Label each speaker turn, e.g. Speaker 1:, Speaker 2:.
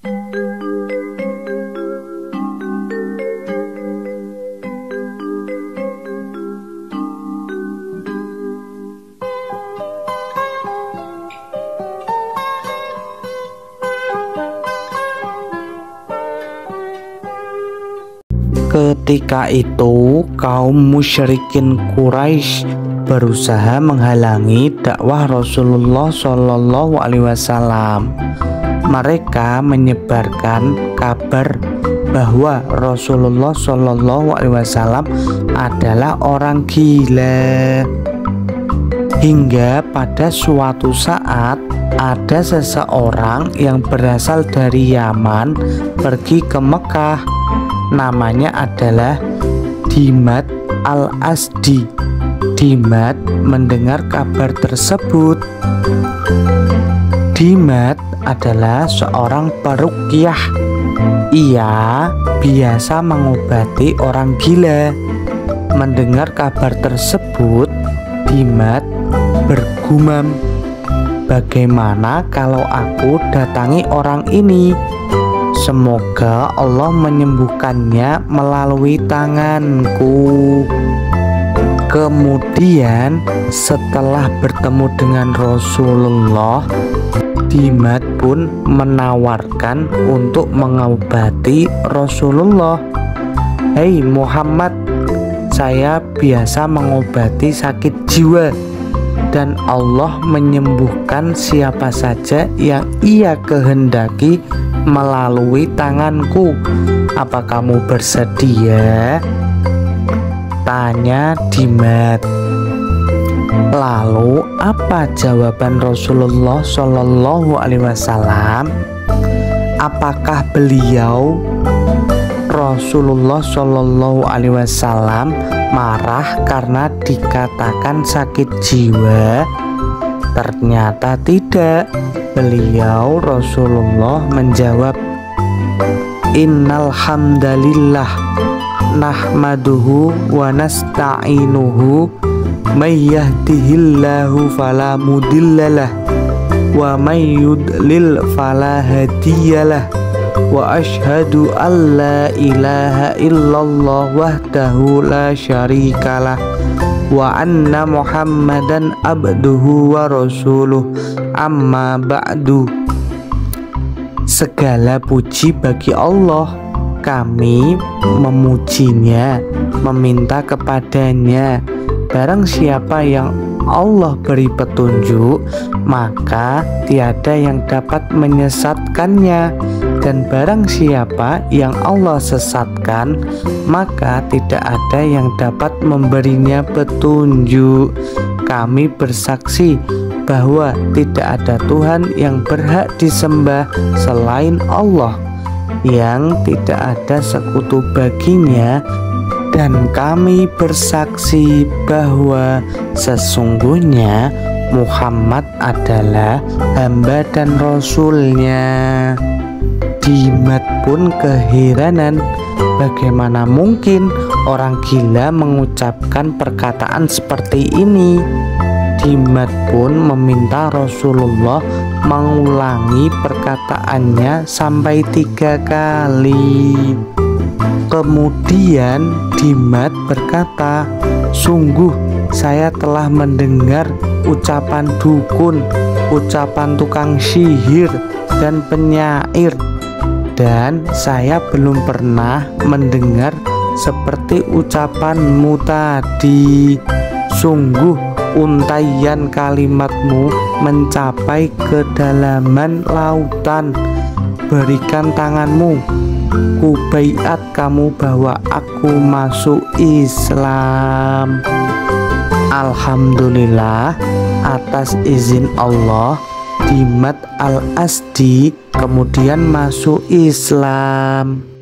Speaker 1: Ketika itu kaum musyrikin Quraisy berusaha menghalangi dakwah Rasulullah Shallallahu Alaihi Wasallam. Mereka menyebarkan kabar bahwa Rasulullah Shallallahu Alaihi Wasallam adalah orang gila. Hingga pada suatu saat ada seseorang yang berasal dari Yaman pergi ke Mekah. Namanya adalah Dimat Al-Asdi. Dimat mendengar kabar tersebut. Dimat adalah seorang peruqyah. Ia biasa mengobati orang gila. Mendengar kabar tersebut, Dimat bergumam, "Bagaimana kalau aku datangi orang ini? Semoga Allah menyembuhkannya melalui tanganku." Kemudian setelah bertemu dengan Rasulullah, Dimat pun menawarkan untuk mengobati Rasulullah. "Hei Muhammad, saya biasa mengobati sakit jiwa dan Allah menyembuhkan siapa saja yang Ia kehendaki melalui tanganku. Apa kamu bersedia?" tanya Dimat. Lalu apa jawaban Rasulullah Shallallahu Alaihi Wasallam? Apakah beliau Rasulullah Shallallahu Alaihi Wasallam marah karena dikatakan sakit jiwa? Ternyata tidak. Beliau Rasulullah menjawab, "Innal hamdalillah nahmaduhu wa nasta'inuhu may yahdihillahu fala mudhillalah wa may yudlil fala hadiyalah wa asyhadu an la ilaha illallah wahdahu la syarikalah wa anna muhammadan abduhu wa rasuluh amma ba'du." Segala puji bagi Allah. Kami memujinya, meminta kepadanya. Barang siapa yang Allah beri petunjuk, maka tiada yang dapat menyesatkannya. Dan barang siapa yang Allah sesatkan, maka tidak ada yang dapat memberinya petunjuk. Kami bersaksi bahwa tidak ada Tuhan yang berhak disembah selain Allah, yang tidak ada sekutu baginya, dan kami bersaksi bahwa sesungguhnya Muhammad adalah hamba dan Rasulnya. Dimat pun keheranan, bagaimana mungkin orang gila mengucapkan perkataan seperti ini. Dimat pun meminta Rasulullah mengulangi perkataannya sampai 3 kali. Kemudian Dimat berkata, "Sungguh saya telah mendengar ucapan dukun, ucapan tukang sihir dan penyair, dan saya belum pernah mendengar seperti ucapanmu tadi. Sungguh untaian kalimatmu mencapai kedalaman lautan. Berikan tanganmu, ku baiat kamu bahwa aku masuk Islam." Alhamdulillah, atas izin Allah, Dimat Al-Asdi kemudian masuk Islam.